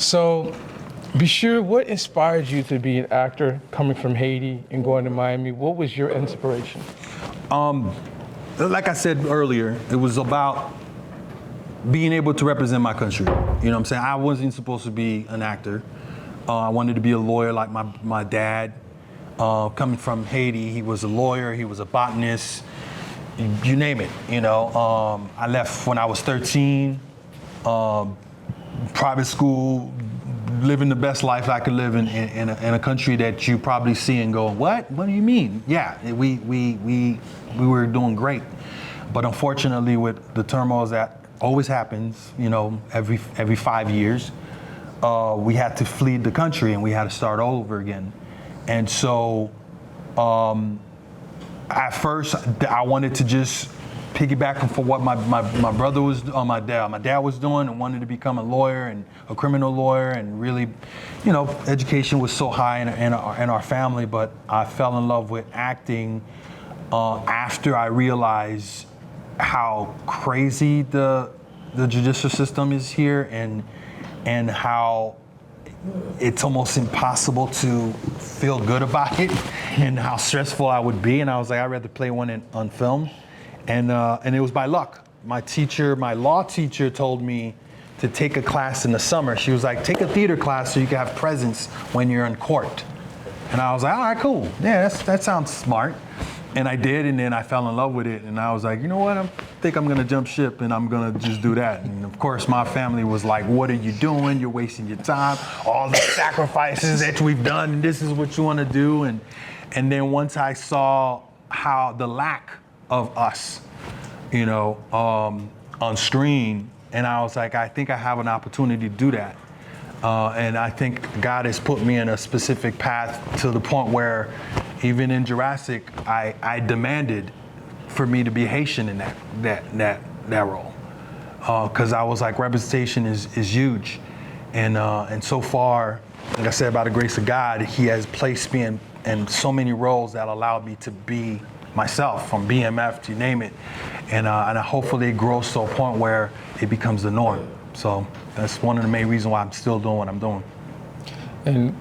So, Bechir, what inspired you to be an actor coming from Haiti and going to Miami? What was your inspiration? Like I said earlier, it was about being able to represent my country. You know what I'm saying? I wasn't supposed to be an actor. I wanted to be a lawyer like my dad. Coming from Haiti, he was a lawyer, he was a botanist, you name it, you know. I left when I was 13, private school, living the best life I could live in a country that you probably see and go, what? What do you mean? Yeah, we were doing great. But unfortunately, with the turmoil that always happens, you know, every 5 years, we had to flee the country and we had to start all over again. And so, at first, I wanted to just piggyback for what my brother was, my dad was doing, and wanted to become a lawyer and a criminal lawyer, and really, you know, education was so high in our family. But I fell in love with acting after I realized how crazy the judicial system is here, and how it's almost impossible to feel good about it, and how stressful I would be. And I was like, I'd rather play one on film. And it was by luck. My law teacher told me to take a class in the summer. She was like, take a theater class so you can have presence when you're in court. And I was like, all right, cool. Yeah, that sounds smart. And I did, and then I fell in love with it. And I was like, you know what? I think I'm gonna jump ship and I'm gonna just do that. And of course, my family was like, what are you doing? You're wasting your time. All the sacrifices that we've done, and this is what you wanna do. And then once I saw how the lack of us, you know, on screen, and I was like, I think I have an opportunity to do that. And I think God has put me in a specific path to the point where even in Jurassic, I demanded for me to be Haitian in that role. Because I was like, representation is huge. And so far, like I said, by the grace of God, He has placed me in so many roles that allowed me to be myself, from BMF to you name it. And hopefully it grows to a point where it becomes the norm. So that's one of the main reasons why I'm still doing what I'm doing. And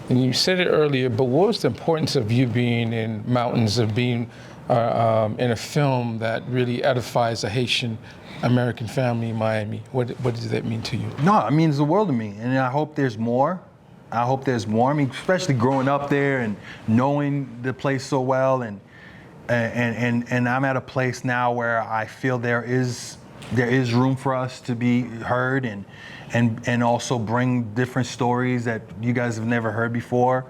you said it earlier, but what was the importance of you being in mountains, of being in a film that really edifies a Haitian-American family in Miami? What does that mean to you? No, it means the world to me, and I hope there's more. I mean, especially growing up there and knowing the place so well, and I'm at a place now where I feel there is room for us to be heard, and also bring different stories that you guys have never heard before,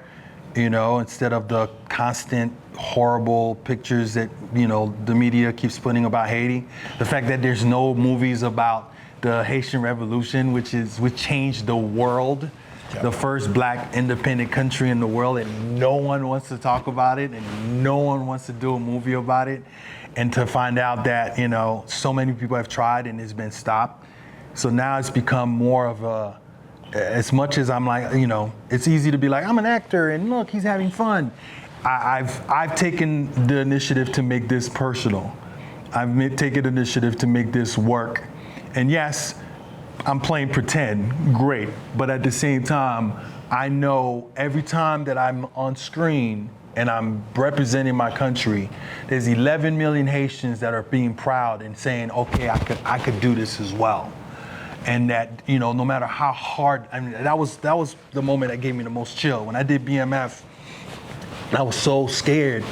you know, instead of the constant horrible pictures that, you know, the media keeps putting about Haiti. The fact that there's no movies about the Haitian Revolution, which changed the world. Yep. The first Black independent country in the world, and no one wants to talk about it, and no one wants to do a movie about it. And to find out that, you know, so many people have tried and it's been stopped. So now it's become more of as much as I'm like, you know, it's easy to be like, I'm an actor and look, he's having fun. I've taken the initiative to make this personal. I've taken the initiative to make this work. And yes, I'm playing pretend, great. But at the same time, I know every time that I'm on screen and I'm representing my country, there's 11 million Haitians that are being proud and saying, okay, I could do this as well. And that, you know, no matter how hard, I mean, that was the moment that gave me the most chill. When I did BMF, I was so scared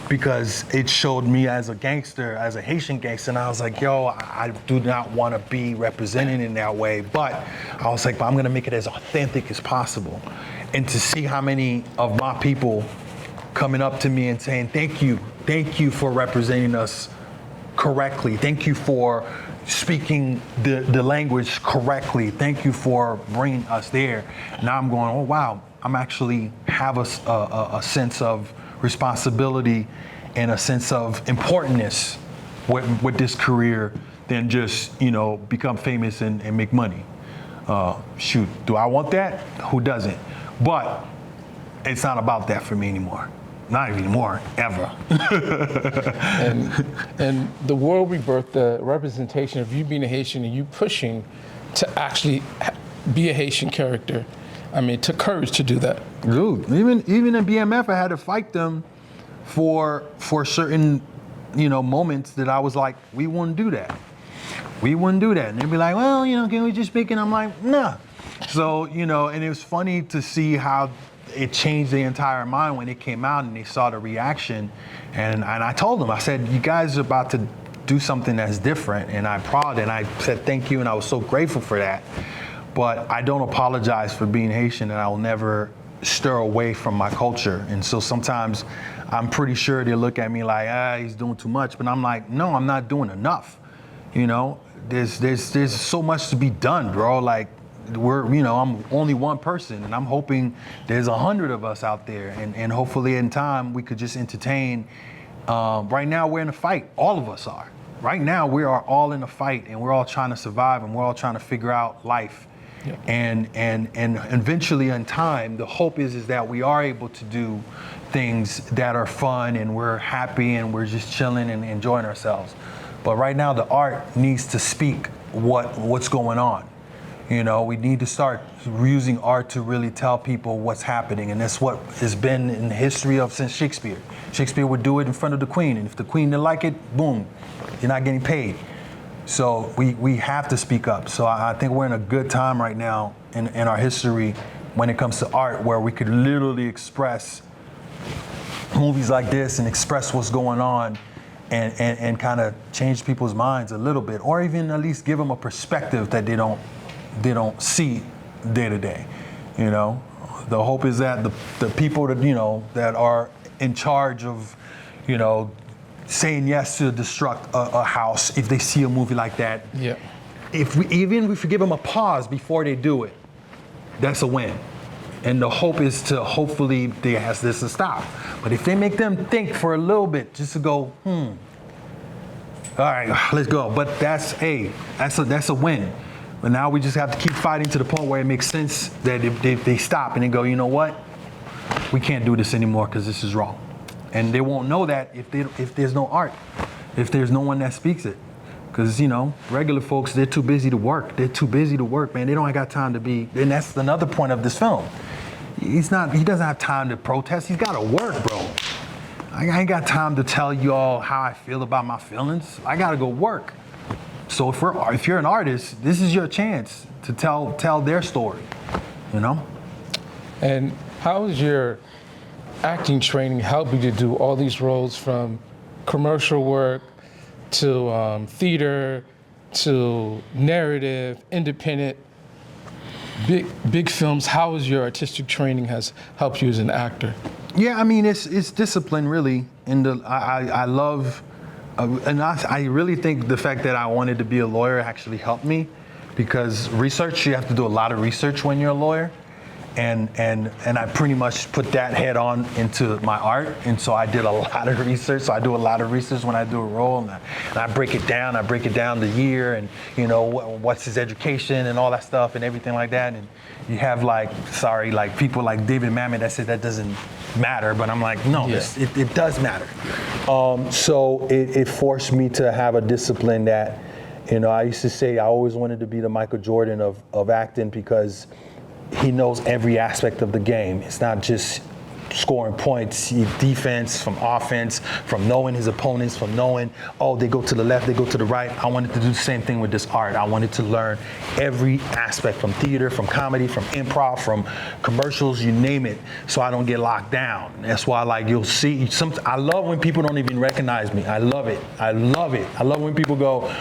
because it showed me as a gangster, as a Haitian gangster, and I was like, yo, I do not want to be represented in that way. But I was like, but I'm going to make it as authentic as possible. And to see how many of my people coming up to me and saying, thank you for representing us correctly. Thank you for speaking the language correctly. Thank you for bringing us there. Now I'm going, oh, wow, I'm actually have a sense of responsibility and a sense of importance with this career than just, you know, become famous and make money. Shoot, do I want that? Who doesn't? But it's not about that for me anymore. Not anymore, ever. and the world rebirth, the representation of you being a Haitian and you pushing to actually be a Haitian character. I mean, it took courage to do that. Dude, even in BMF, I had to fight them for certain, moments that I was like, we wouldn't do that. We wouldn't do that. And they'd be like, well, can we just speak? And I'm like, nah. So, and it was funny to see how it changed the entire mind when it came out and they saw the reaction. And I told them, I said, you guys are about to do something that's different. And I'm proud. And I said, thank you. And I was so grateful for that. But I don't apologize for being Haitian, and I will never stir away from my culture. And so sometimes I'm pretty sure they look at me like, he's doing too much. But I'm like, no, I'm not doing enough. There's so much to be done, bro. Like, I'm only one person, and I'm hoping there's 100 of us out there, and hopefully in time we could just entertain. Right now we're in a fight. All of us are. Right now we are all in a fight, and we're all trying to survive, and we're all trying to figure out life. Yeah. And eventually in time, the hope is that we are able to do things that are fun, and we're happy, and we're just chilling and enjoying ourselves. But right now, the art needs to speak what's going on. We need to start using art to really tell people what's happening, and that's what has been in the history of since Shakespeare. Shakespeare would do it in front of the Queen, and if the Queen didn't like it, boom, you're not getting paid. So we have to speak up. So I think we're in a good time right now in our history when it comes to art, where we could literally express movies like this and express what's going on. And kind of change people's minds a little bit, or even at least give them a perspective that they don't see day to day. The hope is that the people that that are in charge of saying yes to destruct a house if they see a movie like that. Yeah. If we give them a pause before they do it, that's a win. And the hope is to hopefully they ask this to stop. But if they make them think for a little bit, just to go, all right, let's go. But that's a win. But now we just have to keep fighting to the point where it makes sense that if they stop and they go, you know what, we can't do this anymore because this is wrong. And they won't know that if there's no art, if there's no one that speaks it. Because, regular folks, they're too busy to work. They're too busy to work, man. They don't got time to be, and that's another point of this film. He doesn't have time to protest. He's got to work, bro. I ain't got time to tell you all how I feel about my feelings. I got to go work. So if you're an artist, this is your chance to tell their story, And how is your acting training helping you to do all these roles, from commercial work to theater, to narrative, independent, big films? How has your artistic training has helped you as an actor? Yeah, I mean, it's discipline, really. And I love, and I really think the fact that I wanted to be a lawyer actually helped me, because you have to do a lot of research when you're a lawyer. And I pretty much put that head on into my art. And so I did a lot of research. So I do a lot of research when I do a role, and I break it down. I break it down the year, and what's his education and all that stuff and everything like that. And you have people like David Mamet that said that doesn't matter, but I'm like, no, yeah. It does matter. So it forced me to have a discipline that, I used to say I always wanted to be the Michael Jordan of acting, because he knows every aspect of the game. It's not just scoring points, defense, from offense, from knowing his opponents, from knowing, they go to the left, they go to the right. I wanted to do the same thing with this art. I wanted to learn every aspect, from theater, from comedy, from improv, from commercials, you name it, so I don't get locked down. That's why, you'll see, I love when people don't even recognize me. I love it. I love it. I love when people go,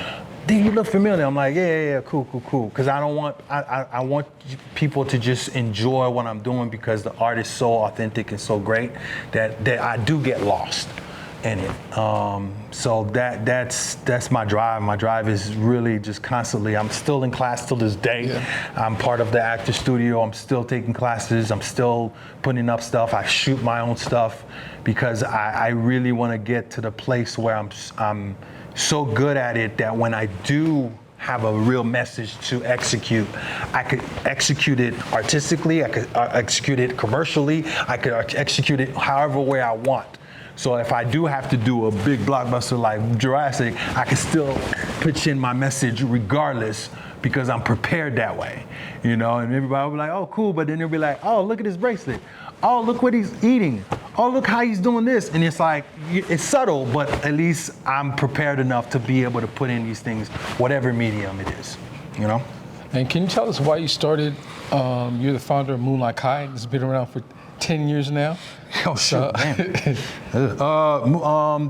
"Dude, you look familiar." I'm like, yeah, cool. Because I want people to just enjoy what I'm doing, because the art is so authentic and so great that I do get lost in it. So that's my drive. My drive is really just constantly, I'm still in class till this day. Yeah. I'm part of the actor studio. I'm still taking classes. I'm still putting up stuff. I shoot my own stuff, because I really want to get to the place where I'm so good at it that when I do have a real message to execute, I could execute it artistically, I could execute it commercially, I could execute it however way I want. So if I do have to do a big blockbuster like Jurassic, I can still pitch in my message regardless, because I'm prepared that way, and everybody will be like, oh, cool, but then they'll be like, oh, look at his bracelet. Oh, look what he's eating. Oh, look how he's doing this. And it's like, it's subtle, but at least I'm prepared enough to be able to put in these things, whatever medium it is, And can you tell us why you started, you're the founder of Moonlight Kai, it's been around for 10 years now. Oh, sure, man.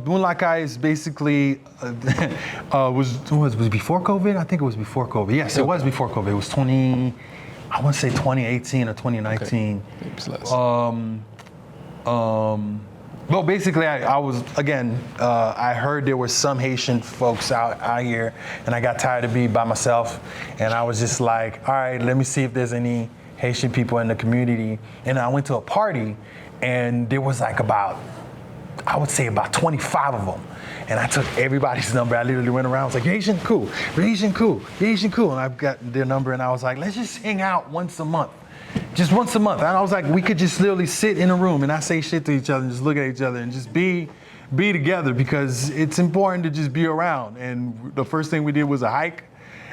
Moonlight Kai is basically, was it before COVID? I think it was before COVID. Yes, it was before COVID. It was 2018 or 2019. Okay. Well, basically, I was, again, I heard there were some Haitian folks out here, and I got tired of being by myself, and I was just like, all right, let me see if there's any Haitian people in the community. And I went to a party, and there was like I would say about 25 of them. And I took everybody's number. I literally went around. I was like, you're Haitian? Cool. You're Haitian? Cool. You're Haitian? Cool. And I've got their number, and I was like, let's just hang out once a month. Just once a month. And I was like, we could just literally sit in a room and not say shit to each other and just look at each other and just be together, because it's important to just be around. And the first thing we did was a hike.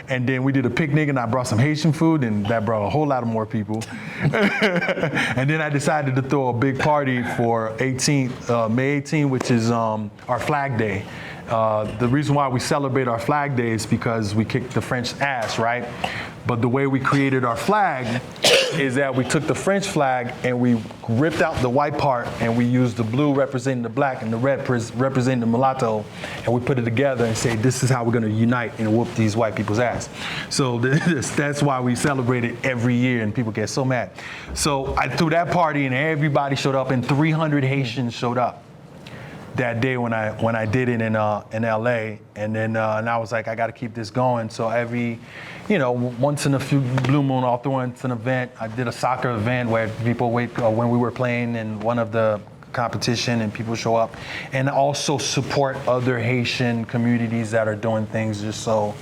And then we did a picnic, and I brought some Haitian food, and that brought a whole lot of more people. And then I decided to throw a big party for May 18th, which is our Flag Day. The reason why we celebrate our Flag Day is because we kicked the French ass, right? But the way we created our flag is that we took the French flag and we ripped out the white part, and we used the blue representing the black and the red representing the mulatto, and we put it together and say, this is how we're going to unite and whoop these white people's ass. So that's why we celebrate it every year, and people get so mad. So I threw that party, and everybody showed up, and 300 Haitians showed up that day when I did it in LA, and then and I was like, I got to keep this going. So every, once in a few blue moon, I'll throw in an event. I did a soccer event where people wait when we were playing in one of the competition, and people show up, and also support other Haitian communities that are doing things, just so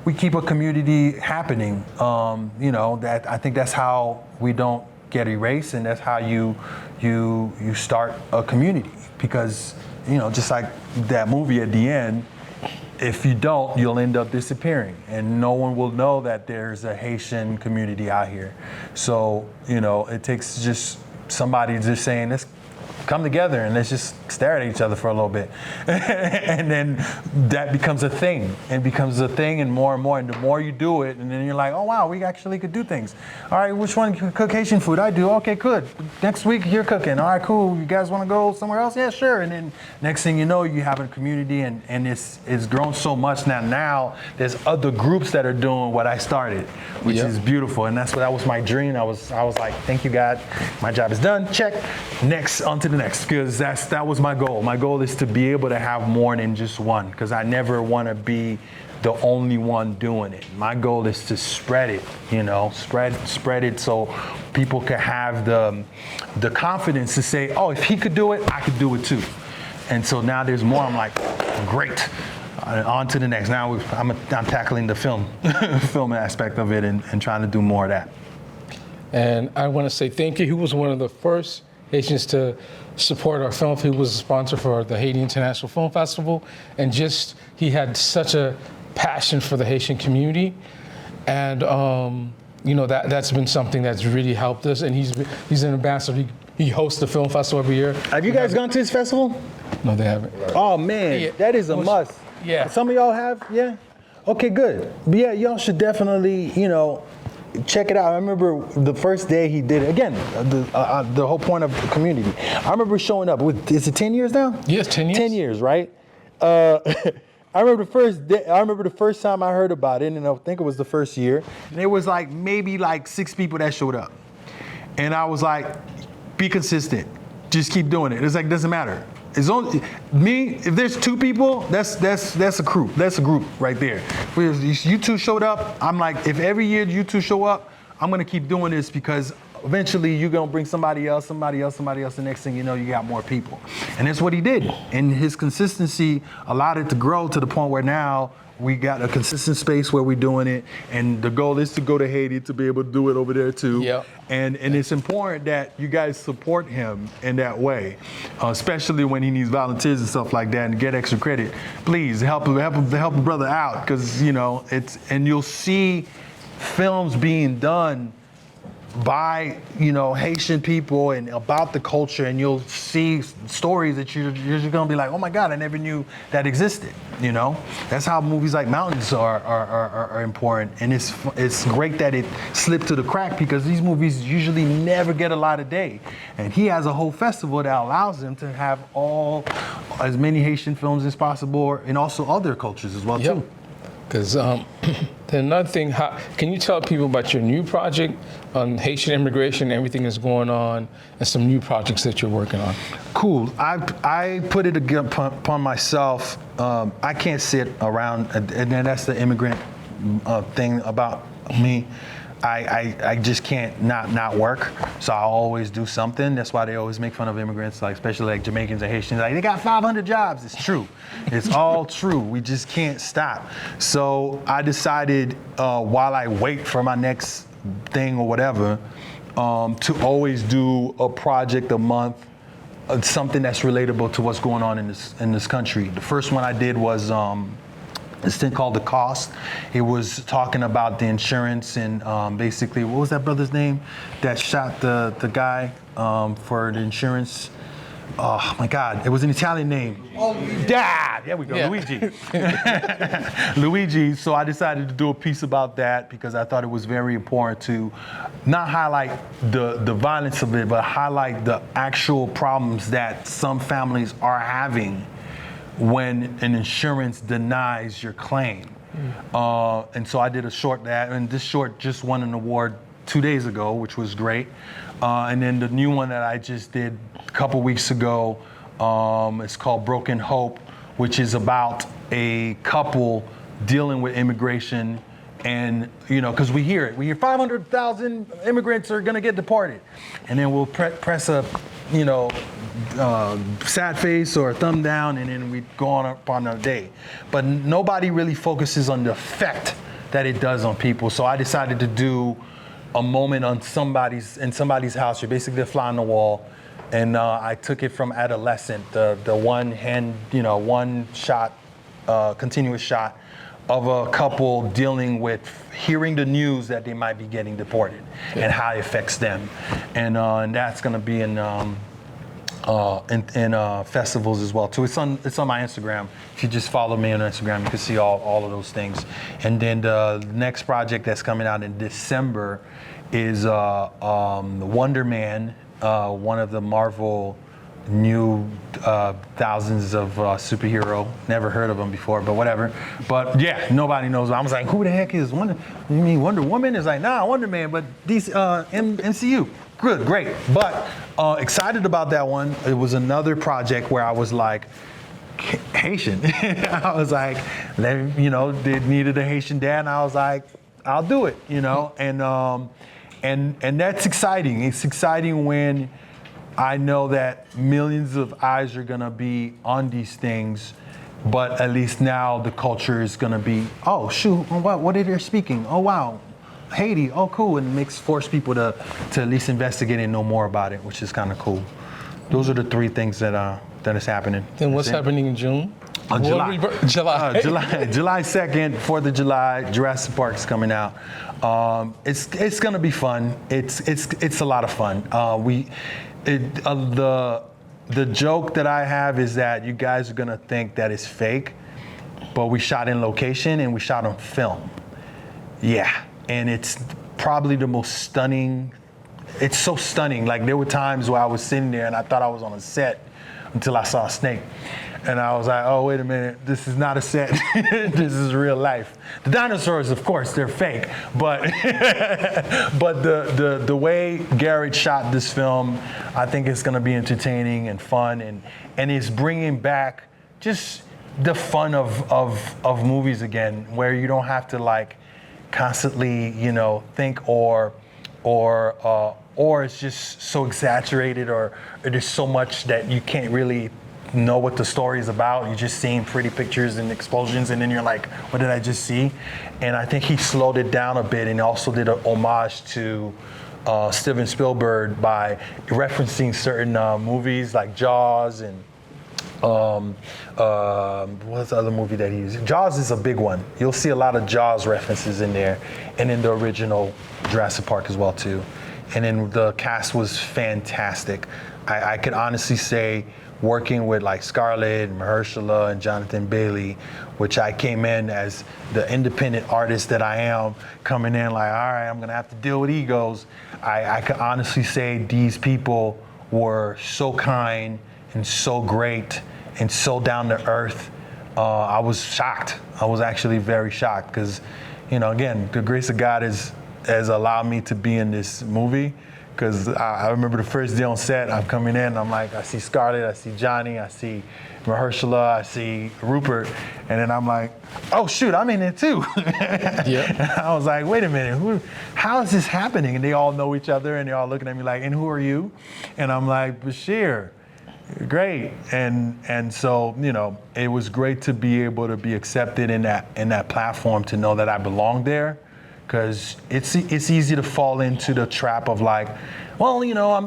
we keep a community happening. That I think that's how we don't get erased, and that's how you start a community. Because, just like that movie at the end, if you don't, you'll end up disappearing, and no one will know that there's a Haitian community out here. So, it takes just somebody just saying, let's come together and let's just stare at each other for a little bit. And then that becomes a thing, and more, and the more you do it, and then you're like, oh wow, we actually could do things. All right, which one can cook Haitian food? I do. Okay, good. Next week you're cooking. All right, cool. You guys want to go somewhere else? Yeah, sure. And then next thing you know, you have a community, and it's grown so much now there's other groups that are doing what I started, which is beautiful. And that was my dream. I was like, thank you, God. My job is done. Check. Next, on to the next, because that was my goal. My goal is to be able to have more than just one, because I never want to be the only one doing it. My goal is to spread it, spread it so people can have the confidence to say, oh, if he could do it, I could do it too. And so now there's more. I'm like, great. On to the next. Now I'm tackling the film aspect of it, and trying to do more of that. And I want to say thank you. He was one of the first Haitians to support our film. He was a sponsor for the Haiti International Film Festival, and he had such a passion for the Haitian community, and that's been something that's really helped us. And he's an ambassador. He hosts the film festival every year. Have you guys gone to his festival? No, they haven't. Oh man, that is a must. Yeah. Some of y'all have? Yeah. Okay, good. But yeah, y'all should definitely, check it out. I remember the first day he did it. Again, the whole point of the community. I remember showing up. Is it 10 years now? Yes, 10 years. 10 years, right? I remember the first time I heard about it, and I think it was the first year. And it was maybe 6 people that showed up. And I was like, be consistent. Just keep doing it. It's doesn't matter. It's only me. If there's 2 people, that's a crew. That's a group right there. If you 2 showed up, I'm like, if every year you 2 show up, I'm gonna keep doing this, because eventually you're gonna bring somebody else. The next thing you know, you got more people. And that's what he did. And his consistency allowed it to grow to the point where now We got a consistent space where we're doing it, and the goal is to go to Haiti to be able to do it over there too. Yep. And it's important that you guys support him in that way, especially when he needs volunteers and stuff like that, and get extra credit. Please help a brother out, because and you'll see films being done by Haitian people and about the culture, and you'll see stories that you're just gonna be like, oh my God, I never knew that existed. That's how movies like Mountains are important, and it's great that it slipped to the crack, because these movies usually never get a lot of day, and he has a whole festival that allows him to have as many Haitian films as possible, and also other cultures as well too. Because another thing, can you tell people about your new project on Haitian immigration, everything that's going on, and some new projects that you're working on? Cool. I put it upon myself. I can't sit around, and that's the immigrant thing about me. I just can't not work, so I always do something. That's why they always make fun of immigrants, especially like Jamaicans and Haitians. Like, they got 500 jobs. It's true. It's all true. We just can't stop. So I decided, while I wait for my next thing or whatever, to always do a project a month, something that's relatable to what's going on in this country. The first one I did was this thing called The Cost. It was talking about the insurance and basically, what was that brother's name that shot the guy for the insurance? Oh my God, it was an Italian name. Oh, Dad! There we go, yeah. Luigi. Luigi, so I decided to do a piece about that, because I thought it was very important to not highlight the violence of it, but highlight the actual problems that some families are having when an insurance denies your claim. And so I did a short that, and this short just won an award 2 days ago, which was great. And then the new one that I just did a couple weeks ago, it's called Broken Hope, which is about a couple dealing with immigration. And, because we hear 500,000 immigrants are gonna get deported. And then we'll press a, sad face or a thumb down, and then we go on up on our day. But nobody really focuses on the effect that it does on people. So I decided to do a moment in somebody's house. You're basically a fly on the wall. And I took it from adolescent, the one hand, one shot, continuous shot of a couple dealing with hearing the news that they might be getting deported, and how it affects them. And that's gonna be in festivals as well too. It's on my Instagram. If you just follow me on Instagram, you can see all of those things. And then the next project that's coming out in December is Wonder Man, one of the Marvel new thousands of superhero. Never heard of them before, but whatever. But yeah, nobody knows. I was like, who the heck is Wonder? You mean Wonder Woman? It's like, nah, Wonder Man, but these MCU. Good, great. But excited about that one. It was another project where I was like, Haitian. I was like, they needed a Haitian dad, and I was like, I'll do it, and that's exciting. It's exciting when I know that millions of eyes are gonna be on these things, but at least now the culture is gonna be, oh shoot, what are they speaking? Oh wow, Haiti, oh cool, and force people to at least investigate and know more about it, which is kind of cool. Those are the three things that is happening. And what's happening in June? July 2nd, 4th of July, Jurassic Park's coming out. It's gonna be fun. It's a lot of fun. The joke that I have is that you guys are gonna think that it's fake, but we shot in location and we shot on film. Yeah, and it's probably the most stunning. It's so stunning. Like, there were times where I was sitting there and I thought I was on a set until I saw a snake. And I was like, oh, wait a minute, this is not a set. This is real life. The dinosaurs, of course, they're fake. But but the way Garrett shot this film, I think it's gonna be entertaining and fun, and it's bringing back just the fun of movies again, where you don't have to like constantly, think or it's just so exaggerated, or there's so much that you can't really know what the story is about. You're just seeing pretty pictures and explosions, and then you're like, what did I just see? And I think he slowed it down a bit, and also did an homage to Steven Spielberg by referencing certain movies like Jaws and what's the other movie that he used? Jaws is a big one. You'll see a lot of Jaws references in there, and in the original Jurassic Park as well too. And then the cast was fantastic. I could honestly say, working with like Scarlett, Mahershala, and Jonathan Bailey, which I came in as the independent artist that I am, coming in like, all right, I'm gonna have to deal with egos. I could honestly say these people were so kind and so great and so down to earth. I was shocked. I was actually very shocked because, again, the grace of God has allowed me to be in this movie. Because I remember the first day on set, I'm coming in, I'm like, I see Scarlett, I see Johnny, I see Mahershala, I see Rupert, and then I'm like, oh shoot, I'm in it too. Yeah. I was like, wait a minute, how is this happening? And they all know each other, and they're all looking at me like, and who are you? And I'm like, Bechir. Great, and so it was great to be able to be accepted in that platform, to know that I belong there. Because it's easy to fall into the trap of like, well,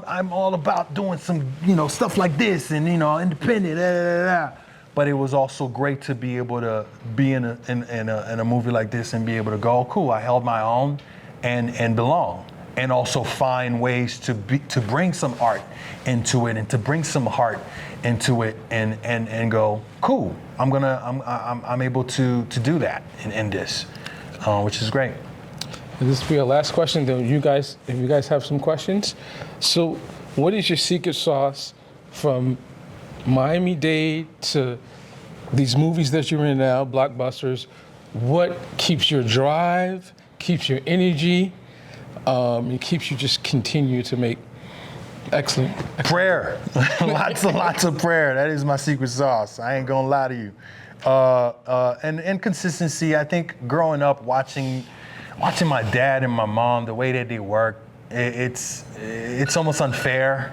I'm all about doing some stuff like this and independent, But it was also great to be able to be in a movie like this and be able to go, cool, I held my own and belong, and also find ways to bring some art into it and to bring some heart into it and go, cool, I'm able to do that in this, which is great. This will be our last question. Then if you guys have some questions. So what is your secret sauce from Miami-Dade to these movies that you're in now, blockbusters? What keeps your drive, keeps your energy, and keeps you just continue to make excellent. Prayer. lots of prayer. That is my secret sauce. I ain't gonna lie to you. And consistency. I think growing up watching my dad and my mom, the way that they work, it's almost unfair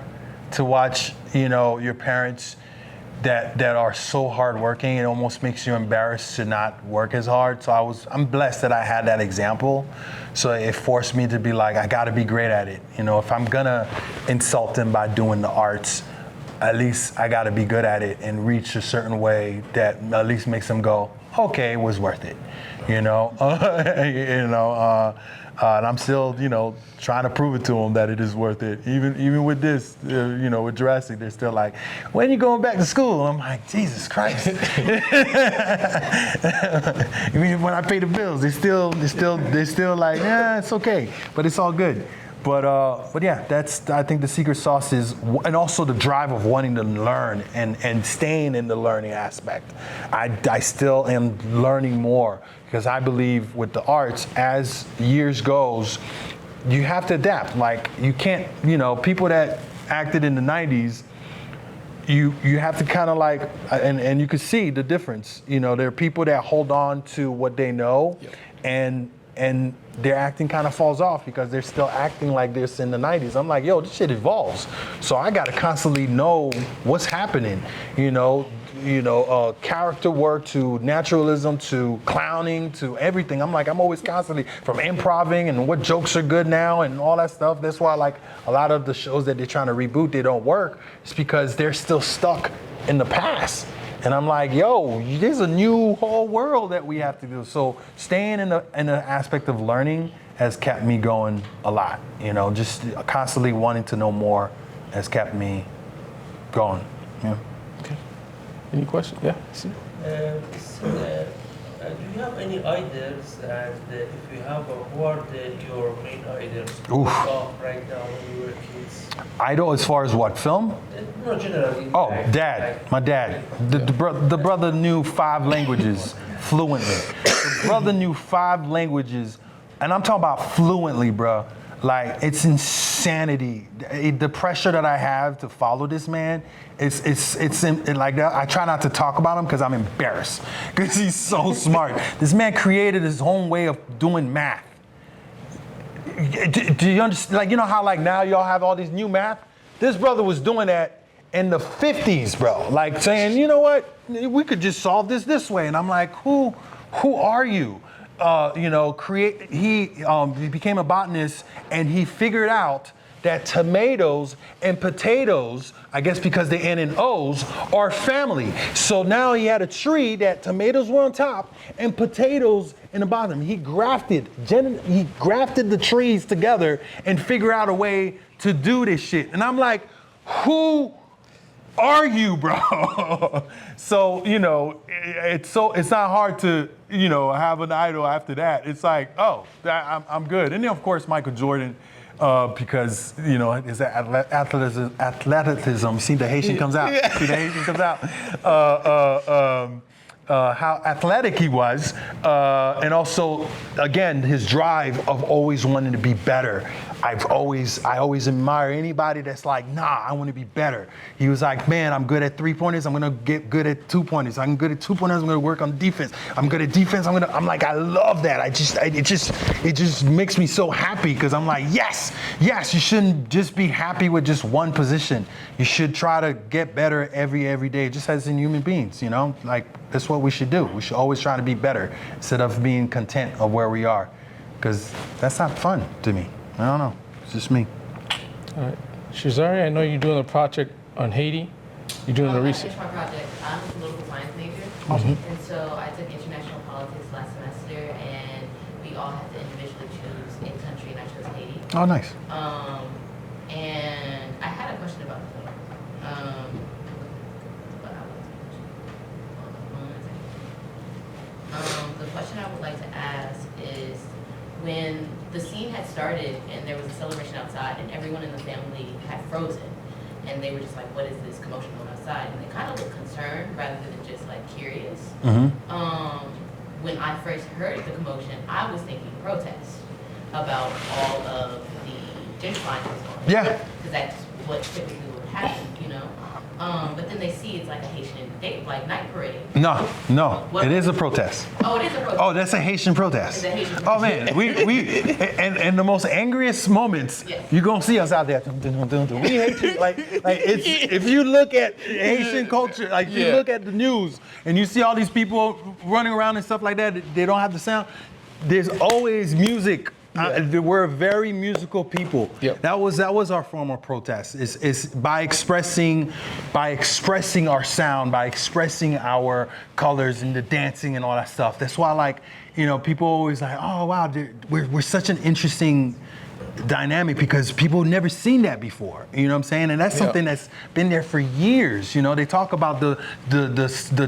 to watch, your parents that are so hardworking. It almost makes you embarrassed to not work as hard. So I'm blessed that I had that example. So it forced me to be like, I gotta be great at it. If I'm gonna insult them by doing the arts, at least I gotta be good at it and reach a certain way that at least makes them go, okay, it was worth it. And I'm still, trying to prove it to them that it is worth it. Even with this, with Jurassic, they're still like, when are you going back to school? I'm like, Jesus Christ. Even when I pay the bills, they're still like, yeah, it's okay, but it's all good. But yeah, I think the secret sauce is, and also the drive of wanting to learn and staying in the learning aspect. I still am learning more, because I believe with the arts, as years goes, you have to adapt. Like, you can't, people that acted in the 90s, you have to kind of like, and you can see the difference. There are people that hold on to what they know, yep. and their acting kind of falls off because they're still acting like this in the 90s. I'm like, yo, this shit evolves. So I got to constantly know what's happening, character work to naturalism to clowning to everything. I'm always constantly from improving and what jokes are good now and all that stuff. That's why like a lot of the shows that they're trying to reboot, they don't work. It's because they're still stuck in the past. And I'm like, yo, there's a new whole world that we have to do. So staying in the aspect of learning has kept me going a lot. Just constantly wanting to know more has kept me going. Yeah. Okay. Any questions? Yeah. See? Do you have any ideas? And if you have, who are your main ideas right now when you were kids? Idol as far as what, film? No, generally. Oh, dad. My dad. The brother knew 5 languages fluently. The brother knew 5 languages, and I'm talking about fluently, bro. Like, it's insanity. The pressure that I have to follow this man, it's like that. I try not to talk about him because I'm embarrassed, because he's so smart. This man created his own way of doing math. Do you understand? Like, how like now y'all have all these new math? This brother was doing that in the 50s, bro, like saying, you know what, we could just solve this way. And I'm like, who are you? He became a botanist, and he figured out that tomatoes and potatoes, I guess because they end in O's, are family. So now he had a tree that tomatoes were on top and potatoes in the bottom. He grafted the trees together and figured out a way to do this shit. And I'm like, who are you, bro? So, it's not hard to, have an idol after that. It's like, oh, I'm good. And then, of course, Michael Jordan, because, his athleticism. See, the Haitian comes out. See, the Haitian comes out. How athletic he was. And also, again, his drive of always wanting to be better. I always admire anybody that's like, nah, I want to be better. He was like, man, I'm good at 3-pointers. I'm going to get good at 2-pointers. I'm good at 2-pointers. I'm going to work on defense. I'm good at defense. I'm like, I love that. It just makes me so happy, because I'm like, yes, you shouldn't just be happy with just one position. You should try to get better every day, just as in human beings, like that's what we should do. We should always try to be better instead of being content of where we are, because that's not fun to me. I don't know. It's just me. All right. Shazari, I know you're doing a project on Haiti. You're doing the research. I finished my project. I'm a political science major. Mm-hmm. And so I took international politics last semester, and we all had to individually choose a country, and I chose Haiti. Oh, nice. And I had a question about the film. But I wasn't the question I would like to ask is, when the scene had started and there was a celebration outside and everyone in the family had frozen, and they were just like, what is this commotion going outside? And they kind of looked concerned rather than just like curious. Mm-hmm. When I first heard the commotion, I was thinking protest about all of the gentrifying that was going on. Yeah. Because that's what typically would happen, But then they see it's like a Haitian night parade. No, it is a protest. Oh, it is a protest. Oh, that's a Haitian protest. It's a Haitian protest. Oh man, we and the most angriest moments, yes. You're gonna see us out there. We Haitian, like it's, if you look at Haitian culture, like you look at the news and you see all these people running around and stuff like that, they don't have the sound. There's always music. We're a very musical people. Yep. That was our form of protest. Is by expressing our sound, by expressing our colors and the dancing and all that stuff. That's why, people always like, oh wow, we're such an interesting dynamic, because people have never seen that before. You know what I'm saying? And that's something that's been there for years. They talk about the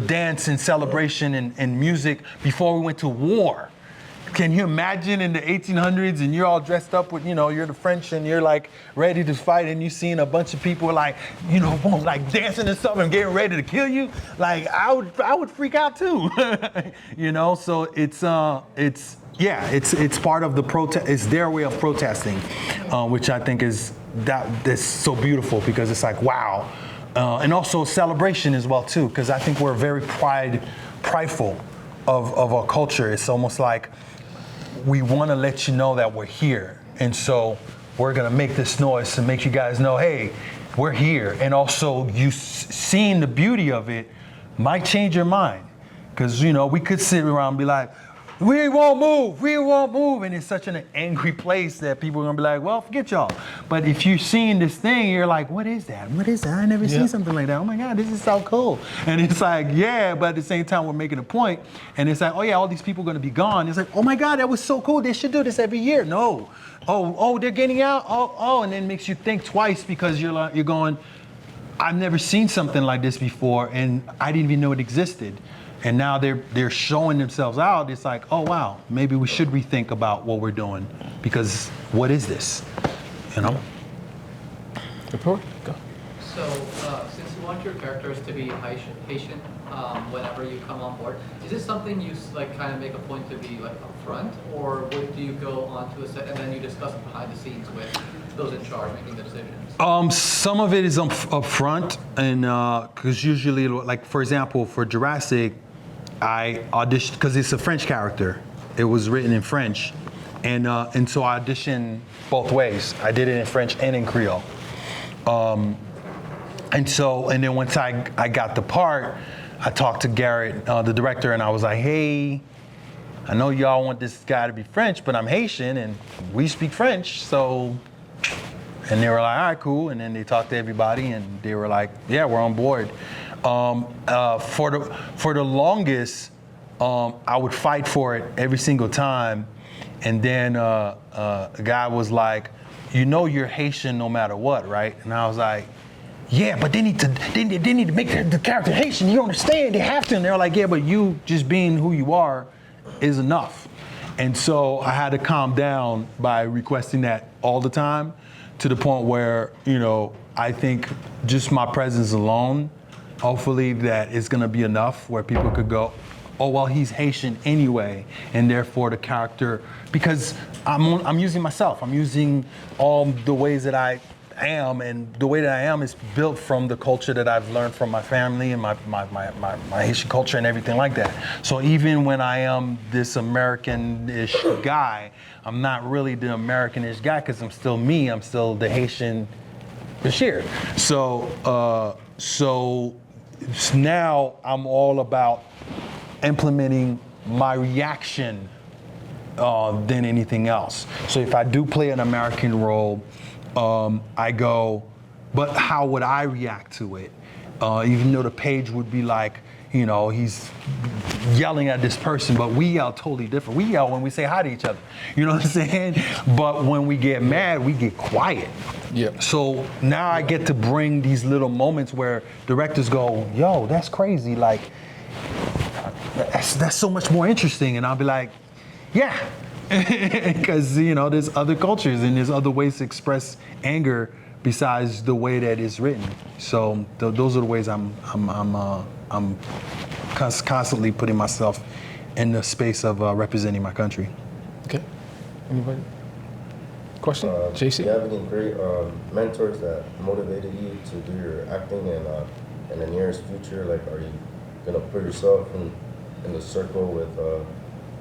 dance and celebration and music before we went to war. Can you imagine in the 1800s and you're all dressed up with, you're the French and you're like ready to fight, and you seeing a bunch of people like dancing and stuff and getting ready to kill you? Like I would freak out too. So it's part of the protest. It's their way of protesting, which I think is that's so beautiful, because it's like, wow. And also celebration as well too, because I think we're very prideful of our culture. It's almost like we want to let you know that we're here, and so we're gonna make this noise to make you guys know, hey, we're here. And also, you seeing the beauty of it might change your mind, because we could sit around and be like, we won't move, and it's such an angry place that people are gonna be like, well, forget y'all. But if you're seeing this thing, you're like, what is that? I never seen something like that. Oh my God, this is so cool. And it's like, yeah, but at the same time, we're making a point. And it's like, oh yeah, all these people are gonna be gone. It's like, oh my God, that was so cool. They should do this every year. No. Oh, they're getting out. Oh, and then it makes you think twice, because you're going, I've never seen something like this before, and I didn't even know it existed. And now they're showing themselves out. It's like, oh wow, maybe we should rethink about what we're doing, because what is this? Report. Go. So, since you want your characters to be Haitian, whenever you come on board, is this something you kind of make a point to be upfront, or do you go onto a set and then you discuss it behind the scenes with those in charge making the decisions? Some of it is up front, and because usually, for example, for Jurassic, I auditioned because it's a French character. It was written in French, and so I auditioned both ways. I did it in French and in Creole. And then once I got the part, I talked to Garrett, the director, and I was like, hey, I know y'all want this guy to be French, but I'm Haitian and we speak French, so. And they were like, all right, cool. And then they talked to everybody and they were like, yeah, we're on board. For the longest, I would fight for it every single time. And then a guy was like, you know you're Haitian no matter what, right? And I was like, yeah, but they need to make the character Haitian. You understand? They have to. And they're like, yeah, but you just being who you are is enough. And so I had to calm down by requesting that all the time, to the point where, I think just my presence alone, hopefully that is gonna be enough where people could go, oh, well, he's Haitian anyway, and therefore the character, because I'm using myself, I'm using all the ways that I am, and the way that I am is built from the culture that I've learned from my family and my Haitian culture and everything like that. So even when I am this American-ish guy, I'm not really the American-ish guy because I'm still me. I'm still the Haitian Bechir. So now I'm all about implementing my reaction than anything else. So if I do play an American role, I go, but how would I react to it? Even though the page would be like, he's yelling at this person, but we yell totally different. We yell when we say hi to each other. You know what I'm saying? But when we get mad, we get quiet. Yeah. So now I get to bring these little moments where directors go, yo, that's crazy. Like, that's so much more interesting. And I'll be like, yeah. Because, there's other cultures and there's other ways to express anger besides the way that it's written. So those are the ways I'm constantly putting myself in the space of representing my country. Okay. Anybody? Question? JC? Do you have any great mentors that motivated you to do your acting in the nearest future? Like, are you gonna put yourself in the circle with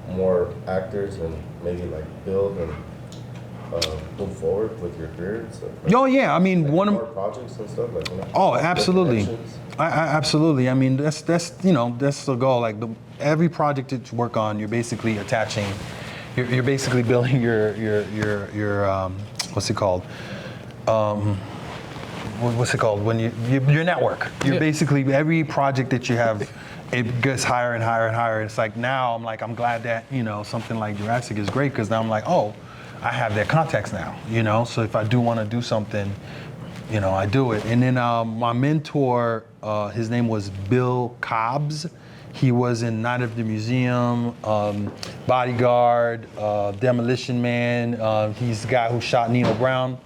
more actors and maybe like build and move forward with your career? So, Oh yeah, I mean, more projects and stuff like. Oh, absolutely. I absolutely. I mean, that's that's the goal. Like every project that you work on, you're basically attaching. You're basically building your what's it called? What's it called? When your network. You're basically every project that you have. It gets higher and higher and higher. It's like now I'm glad that something like Jurassic is great because now I'm like, oh, I have that context now. So if I do want to do something, I do it. And then my mentor, his name was Bill Cobbs. He was in Night of the Museum, Bodyguard, Demolition Man. He's the guy who shot Nino Brown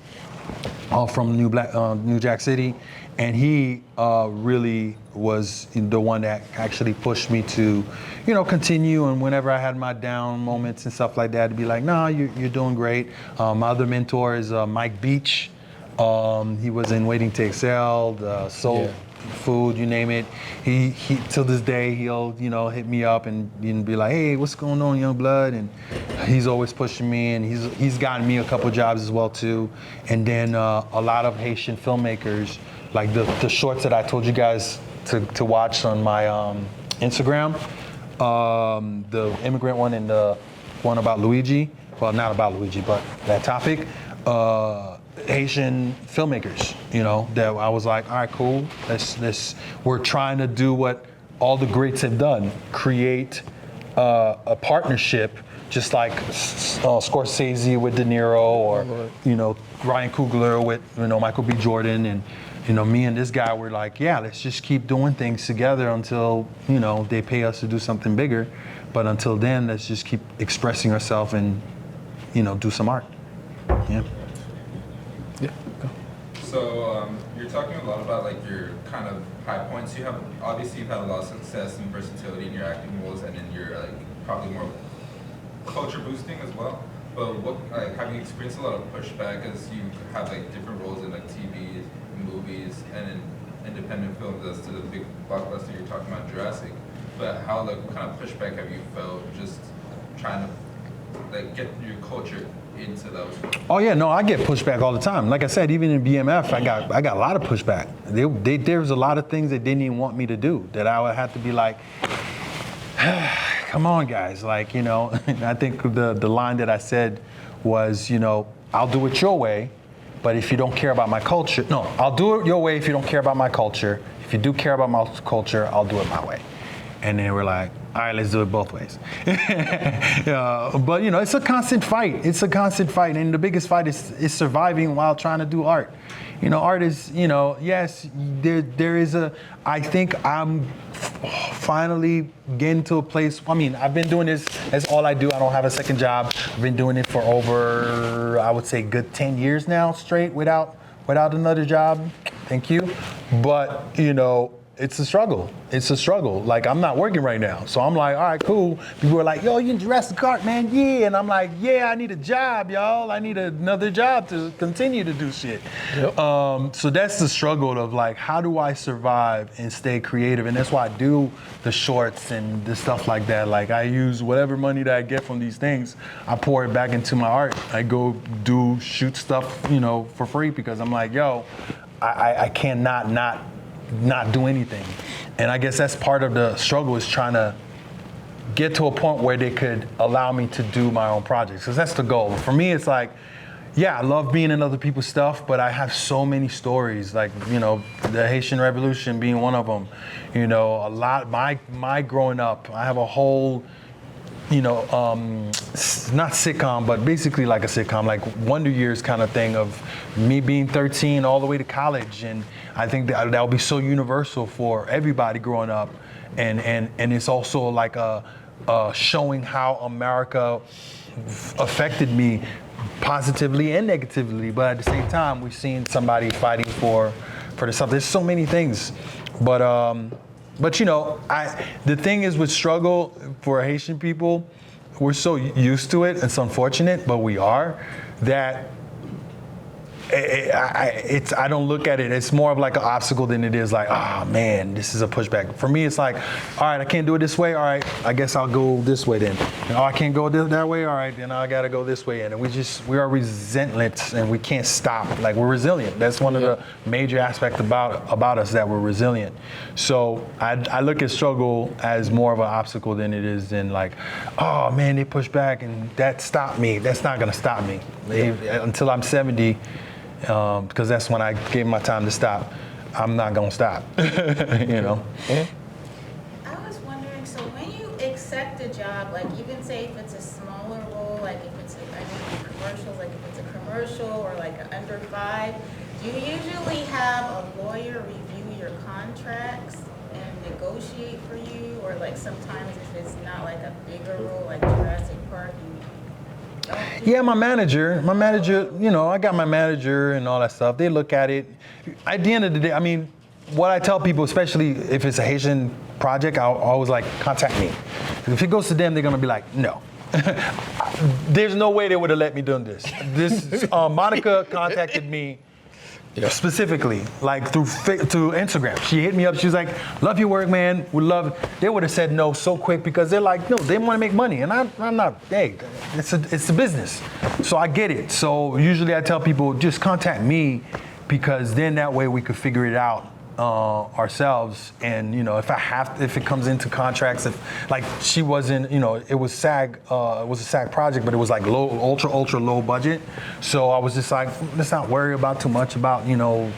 from New Jack City. And he really was the one that actually pushed me to, continue. And whenever I had my down moments and stuff like that, to be like, no, you're doing great. My other mentor is Mike Beach. He was in Waiting to Excel, the Soul Food, you name it. He till this day, he'll hit me up and be like, hey, what's going on, young blood? And he's always pushing me, and he's gotten me a couple jobs as well too. And then a lot of Haitian filmmakers. Like the shorts that I told you guys to watch on my Instagram, the immigrant one and the one about Luigi. Well, not about Luigi, but that topic. Haitian filmmakers, that I was like, all right, cool. We're trying to do what all the greats have done, create a partnership, just like Scorsese with De Niro, or Ryan Coogler with Michael B. Jordan, and me and this guy were like, yeah, let's just keep doing things together until, they pay us to do something bigger. But until then, let's just keep expressing ourselves and, do some art. Yeah. Yeah, go. So you're talking a lot about like your kind of high points. You've had a lot of success and versatility in your acting roles, and then you're like probably more culture boosting as well. But have you experienced a lot of pushback as you have like different roles in like TV, movies, and in independent films as to the big blockbuster you're talking about, Jurassic? But what kind of pushback have you felt just trying to like get your culture into those? Oh yeah, no, I get pushback all the time. Like I said, even in BMF, I got a lot of pushback. There was a lot of things they didn't even want me to do that I would have to be like, come on, guys, like, you know. I think the line that I said was, you know, I'll do it your way, but if you don't care about my culture, no, I'll do it your way if you don't care about my culture. If you do care about my culture, I'll do it my way. And then we're like, all right, let's do it both ways. But you know, it's a constant fight. It's a constant fight, and the biggest fight is surviving while trying to do art. You know, art is, you know, yes, there is a. I think I'm finally getting to a place. I mean, I've been doing this. That's all I do. I don't have a second job. I've been doing it for over, I would say, good 10 years now straight without another job. Thank you. But you know, it's a struggle. It's a struggle. Like, I'm not working right now. So I'm like, all right, cool. People are like, yo, you in Jurassic Art, man. Yeah. And I'm like, yeah, I need a job, y'all. I need another job to continue to do shit. Yep. So that's the struggle of like, how do I survive and stay creative? And that's why I do the shorts and the stuff like that. Like, I use whatever money that I get from these things, I pour it back into my art. I go shoot stuff, you know, for free, because I'm like, yo, I cannot not do anything. And I guess that's part of the struggle, is trying to get to a point where they could allow me to do my own projects, because that's the goal. For me, it's like, yeah, I love being in other people's stuff, but I have so many stories, like, you know, the Haitian Revolution being one of them. You know, a lot, my growing up, I have a whole, you know, not sitcom, but basically like a sitcom, like Wonder Years kind of thing, of me being 13 all the way to college. And I think that will be so universal for everybody growing up. And it's also like a showing how America affected me positively and negatively. But at the same time, we've seen somebody fighting for the stuff. There's so many things. But you know, the thing is with struggle for Haitian people, we're so used to it. It's unfortunate, but we are, that I don't look at it. It's more of like an obstacle than it is like, oh man, this is a pushback. For me, it's like, all right, I can't do it this way. All right, I guess I'll go this way then. Oh, I can't go that way. All right, then I gotta go this way. And we are relentless, and we can't stop. Like, we're resilient. That's one of the major aspects about us, that we're resilient. So I look at struggle as more of an obstacle than it is in like, oh man, they push back and that stopped me. That's not gonna stop me until I'm 70. Because that's when I gave my time to stop. I'm not gonna stop, you know. I was wondering, so when you accept a job, like even say if it's a smaller role, like if it's commercials, like if it's a commercial or like an under 5, do you usually have a lawyer review your contracts and negotiate for you? Or like sometimes if it's not like a bigger role, like Jurassic Park, Yeah, my manager, you know, I got my manager and all that stuff. They look at it. At the end of the day, I mean, what I tell people, especially if it's a Haitian project, I'll always like, contact me. If it goes to them, they're gonna be like, no. There's no way they would have let me do this. Monica contacted me specifically, like through Instagram. She hit me up. She was like, love your work, man. We love it. They would have said no so quick, because they're like, no, they want to make money. And I'm not, hey, it's a business. So I get it. So usually I tell people, just contact me, because then that way we could figure it out ourselves. And you know, if it comes into contracts, if like she wasn't, you know, it was SAG, it was a SAG project, but it was like ultra low budget. So I was just like, let's not worry about too much about, you know,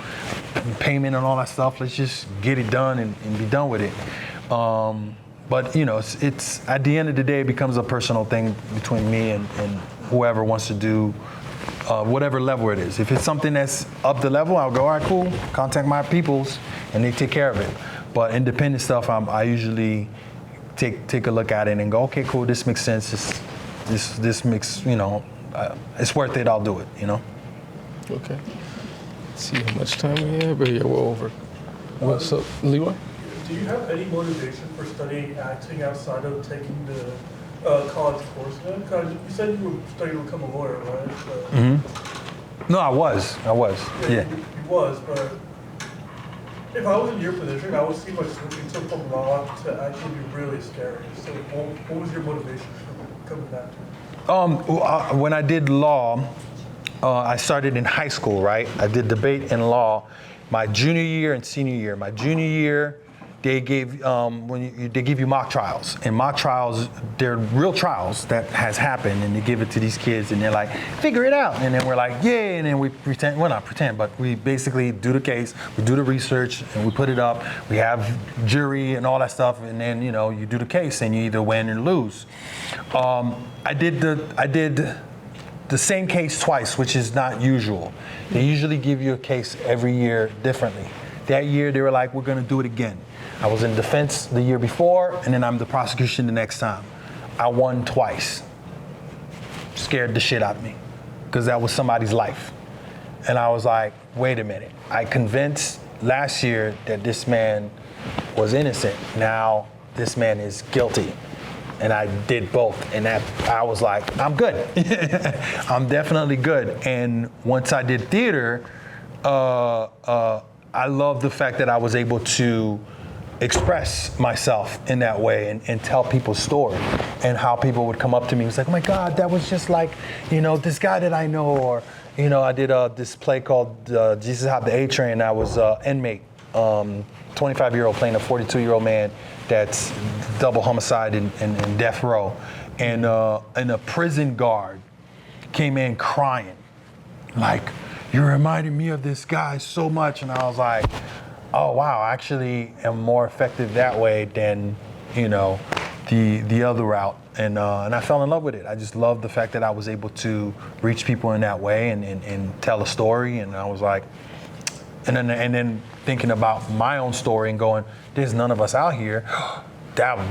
payment and all that stuff. Let's just get it done and be done with it. But you know, it's at the end of the day, it becomes a personal thing between me and whoever wants to do whatever level it is. If it's something that's up the level, I'll go, all right, cool, contact my peoples, and they take care of it. But independent stuff, I usually take a look at it and go, okay, cool, this makes sense. This makes, you know, it's worth it, I'll do it, you know? Okay. Let's see how much time we have, but yeah, we're over. What's up, Leroy? Do you have any motivation for studying acting outside of taking the college course then? Because you said you were studying to become a lawyer, right? Mm-hmm. No, I was. Yeah. You was, but if I was in your position, I would see like switching to law to actually be really scary. So what was your motivation for coming back to it? When I did law, I started in high school, right? I did debate and law my junior year and senior year. My junior year, they gave they give you mock trials, and mock trials, they're real trials that has happened, and they give it to these kids, and they're like, figure it out, and then we're like, yeah, and then we pretend, well, not pretend, but we basically do the case, we do the research, and we put it up. We have jury and all that stuff, and then you do the case, and you either win or lose. I did the same case twice, which is not usual. They usually give you a case every year differently. That year, they were like, we're going to do it again. I was in defense the year before, and then I'm the prosecution the next time. I won twice. Scared the shit out of me, because that was somebody's life. And I was like, wait a minute. I convinced last year that this man was innocent. Now this man is guilty. And I did both. And that I was like, I'm good. I'm definitely good. And once I did theater, I love the fact that I was able to express myself in that way and tell people's story, and how people would come up to me and was like, oh my God, that was just like, this guy that I know, or, I did this play called Jesus Hop the A Train. I was inmate, 25-year-old playing a 42-year-old man that's double homicide in death row. And a prison guard came in crying, like, you reminded me of this guy so much. And I was like, oh wow, I actually am more effective that way than, the other route. And I fell in love with it. I just loved the fact that I was able to reach people in that way and tell a story. And I was like, and then thinking about my own story and going, there's none of us out here. That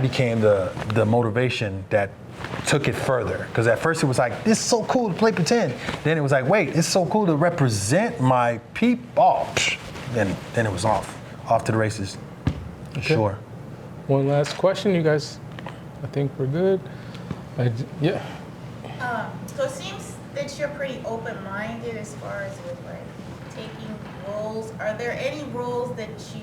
became the motivation that took it further. Because at first it was like, this is so cool to play pretend. Then it was like, wait, it's so cool to represent my people. Then it was off to the races. Okay. Sure. One last question, you guys. I think we're good. Yeah. So it seems that you're pretty open-minded as far as with taking roles. Are there any roles that you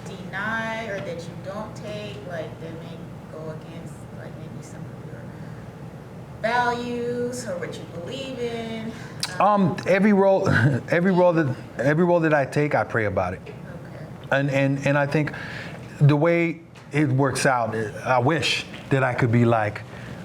deny or that you don't take, that may go against maybe some of your values or what you believe in? Every role that I take, I pray about it. Okay. And I think the way it works out, I wish that I could be like,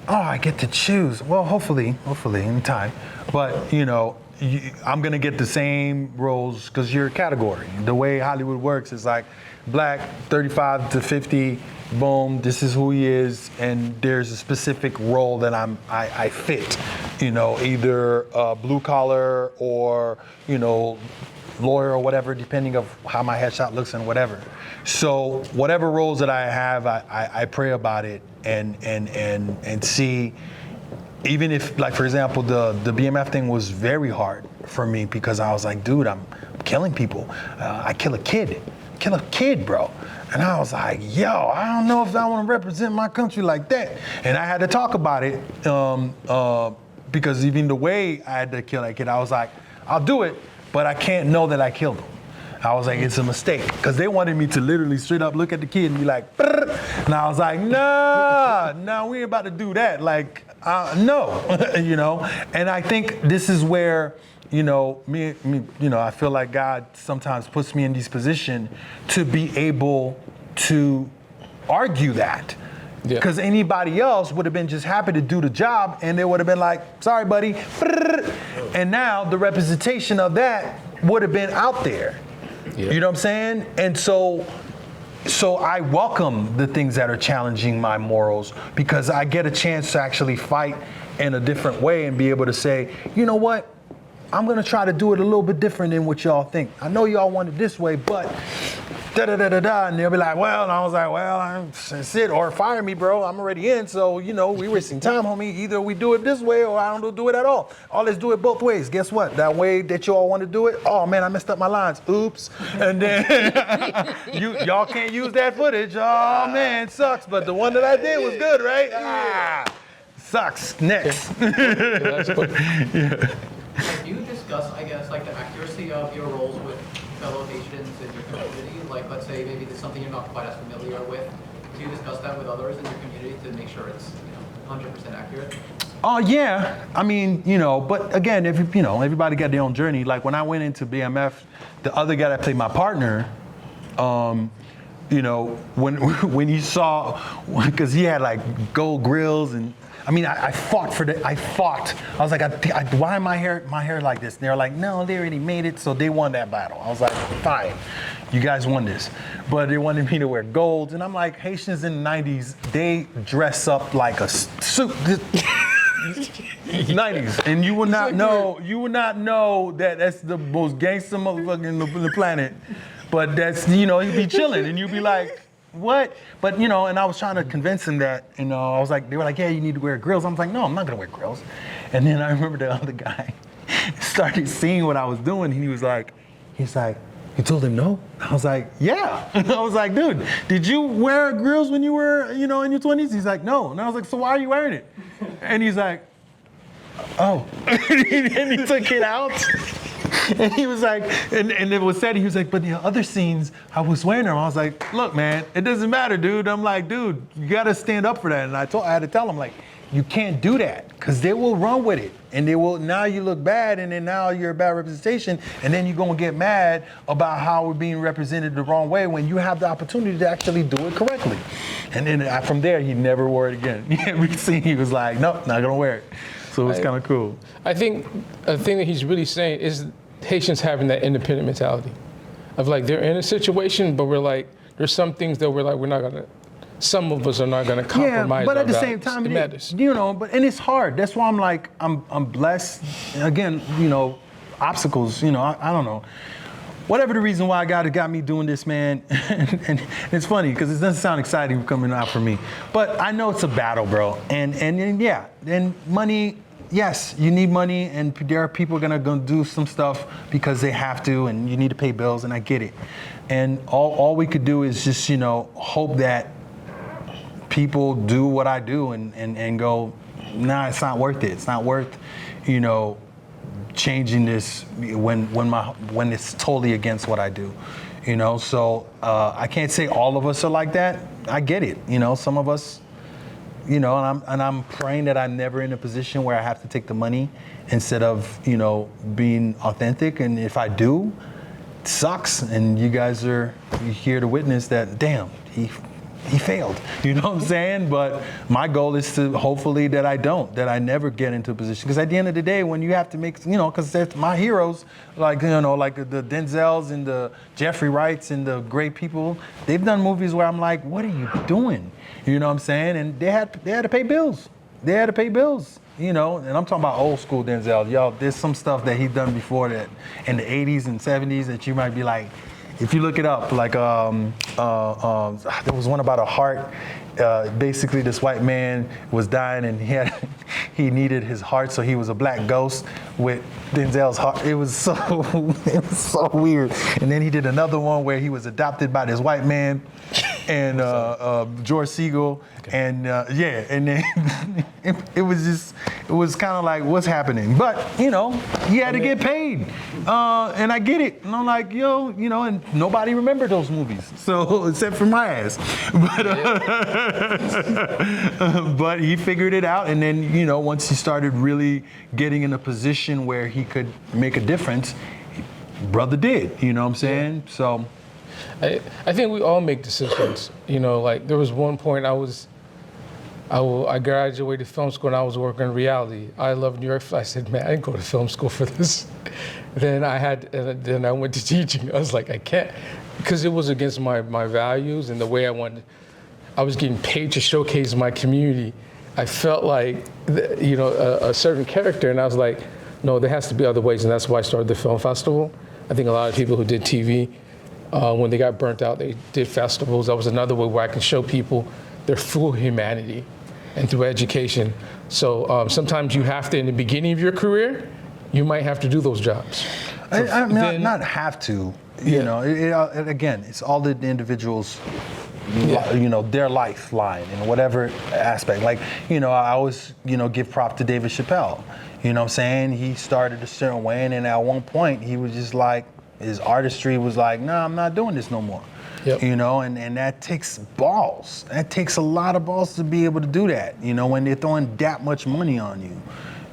oh, I get to choose. Well, hopefully in time. But I'm gonna get the same roles because you're a category. The way Hollywood works is like black, 35 to 50, boom, this is who he is, and there's a specific role that I fit. Either blue collar or lawyer or whatever, depending of how my headshot looks and whatever. So whatever roles that I have, I pray about it and see. Even if, for example, the BMF thing was very hard for me because I was like, dude, I'm killing people. I kill a kid, bro. And I was like, yo, I don't know if I want to represent my country like that. And I had to talk about it because even the way I had to kill that kid, I was like, I'll do it, but I can't know that I killed him. I was like, it's a mistake. Because they wanted me to literally straight up look at the kid and be like, brr. And I was like, nah, we ain't about to do that. No, And I think this is where, I feel like God sometimes puts me in this position to be able to argue that. Because anybody else would have been just happy to do the job and they would have been like, sorry, buddy. And now the representation of that would have been out there. You know what I'm saying? And so I welcome the things that are challenging my morals because I get a chance to actually fight in a different way and be able to say, you know what? I'm going to try to do it a little bit different than what y'all think. I know y'all want it this way, but da-da-da-da-da. And they'll be like, well, and I was like, well, that's it. Or fire me, bro. I'm already in. So, we wasting time, homie. Either we do it this way or I don't do it at all. Or let's do it both ways. Guess what? That way that y'all want to do it, oh, man, I messed up my lines. Oops. And then y'all can't use that footage. Oh, man, sucks. But the one that I did was good, right? Sucks. Next. Have you discussed, I guess, the accuracy of your roles with fellow Haitians in your community? Let's say maybe there's something you're not quite as familiar with. Do you discuss that with others in your community to make sure it's 100% 100% accurate? Oh yeah, I mean, but again, if everybody got their own journey. Like when I went into BMF, the other guy that played my partner, when you saw, because he had like gold grills and. I mean, I fought. I was like, why am my hair like this? And they were like, no, they already made it, so they won that battle. I was like, fine, you guys won this. But they wanted me to wear gold, and I'm like, Haitians in the 90s, they dress up like a suit. 90s, and you will not know that that's the most gangster motherfucker in the planet. But that's, you'd be chilling, and you'd be like, what? But, and I was trying to convince him that, they were like, yeah, you need to wear grills. I was like, no, I'm not gonna wear grills. And then I remember the other guy started seeing what I was doing, and he's like, you told him no? I was like, yeah. I was like, dude, did you wear grills when you were, in your 20s? He's like, no. And I was like, so why are you wearing it? And he's like, oh. And he took it out. And he was like, and it was said, he was like, but the other scenes, I was wearing them. I was like, look, man, it doesn't matter, dude. I'm like, dude, you gotta stand up for that. And I had to tell him, like, you can't do that, because they will run with it. And now you look bad, and then now you're a bad representation, and then you're gonna get mad about how we're being represented the wrong way when you have the opportunity to actually do it correctly. And then from there, he never wore it again. Every scene, he was like, nope, not gonna wear it. So it's kind of cool. I think a thing that he's really saying is Haitians having that independent mentality of like, they're in a situation, but we're like, there's some things that we're like, some of us are not gonna compromise. Yeah, but our at the values. same time, It matters. and it's hard. That's why I'm like, I'm blessed. Again, obstacles, I don't know. Whatever the reason why God got me doing this, man, and it's funny because it doesn't sound exciting coming out for me, but I know it's a battle, bro. And yeah, and money, yes, you need money, and there are people gonna do some stuff because they have to, and you need to pay bills, and I get it. And all we could do is just, hope that people do what I do and go, nah, it's not worth it. It's not worth, changing this when it's totally against what I do, So I can't say all of us are like that. I get it, Some of us, and I'm praying that I'm never in a position where I have to take the money instead of being authentic. And if I do, it sucks. And you guys are here to witness that. Damn, he failed. You know what I'm saying? But my goal is to hopefully that I never get into a position. Because at the end of the day, when you have to make, because my heroes, like the Denzels and the Jeffrey Wrights and the great people, they've done movies where I'm like, what are you doing? You know what I'm saying? And they had to pay bills. And I'm talking about old school Denzel. Y'all, there's some stuff that he's done before that in the 80s and 70s that you might be like, if you look it up, like there was one about a heart. Basically, this white man was dying, and he needed his heart, so he was a black ghost with Denzel's heart. It was so weird. And then he did another one where he was adopted by this white man, and George Segal, and and then it was kind of like, what's happening? But he had to get paid, and I get it. And I'm like, and nobody remembered those movies, so except for my ass. But he figured it out, and then once he started really getting in a position where he could make a difference, brother did. You know what I'm saying? Yeah. So. I think we all make decisions. Like there was one point I graduated film school and I was working in reality. I love New York. I said, man, I didn't go to film school for this. Then I went to teaching. I was like, I can't, because it was against my values and the way I wanted. I was getting paid to showcase my community. I felt like, a certain character, and I was like, no, there has to be other ways, and that's why I started the film festival. I think a lot of people who did TV, when they got burnt out, they did festivals. That was another way where I can show people their full humanity and through education. So sometimes you have to, in the beginning of your career, you might have to do those jobs. I mean, not have to, again, it's all the individuals, their lifeline in whatever aspect. Like, I always, give prop to David Chappelle. You know what I'm saying? He started a certain way, and then at one point he was just like, his artistry was like, nah, I'm not doing this no more. Yep. You know, and that takes balls. That takes a lot of balls to be able to do that, you know, when they're throwing that much money on you,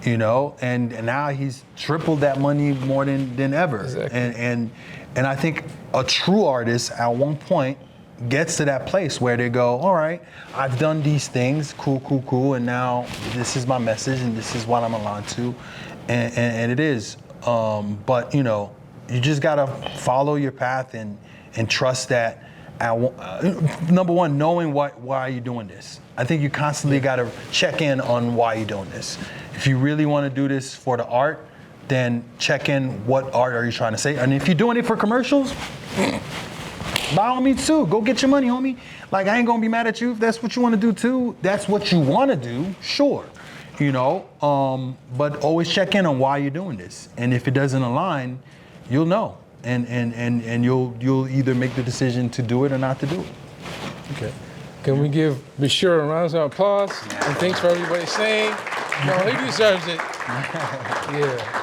you know, and now he's tripled that money more than ever. Exactly. And I think a true artist at one point gets to that place where they go, all right, I've done these things, cool, and now this is my message and this is what I'm allowed to, and it is. But you know, you just gotta follow your path and trust that. Number one, knowing why you're doing this. I think you constantly gotta check in on why you're doing this. If you really want to do this for the art, then check in what art are you trying to say. And if you're doing it for commercials, by all means too, go get your money, homie. Like, I ain't gonna be mad at you if that's what you want to do too. That's what you want to do, sure. You know, but always check in on why you're doing this. And if it doesn't align, you'll know. And you'll either make the decision to do it or not to do it. Okay. Can we give Bechir a round of applause? And thanks for everybody saying. No, he deserves it. Yeah.